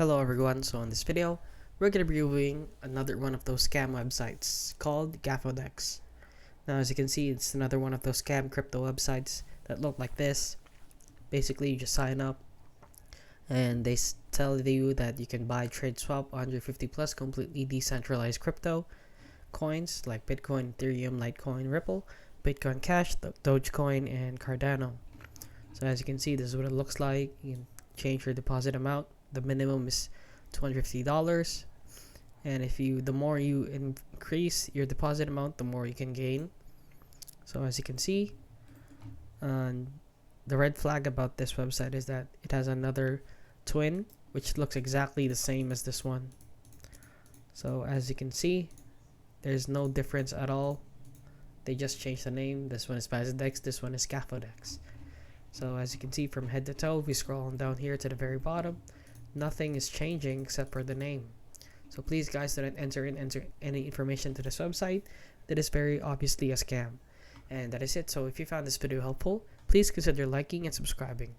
Hello everyone, so in this video, we're going to be reviewing another one of those scam websites called Gafodex. Now as you can see, it's another one of those scam crypto websites that look like this. Basically, you just sign up and they tell you that you can buy, trade, swap 150 plus completely decentralized crypto coins like Bitcoin, Ethereum, Litecoin, Ripple, Bitcoin Cash, Dogecoin, and Cardano. So as you can see, this is what it looks like. You can change your deposit amount. The minimum is $250, and the more you increase your deposit amount, the more you can gain. So as you can see, the red flag about this website is that it has another twin which looks exactly the same as this one. So as you can see, there's no difference at all. They just changed the name. This one is Gafodex, this one is Gafodex. So as you can see, from head to toe, if we scroll on down here to the very bottom, nothing is changing except for the name. So please guys, do not enter any information to this website. That is very obviously a scam. And that is it. So if you found this video helpful, please consider liking and subscribing.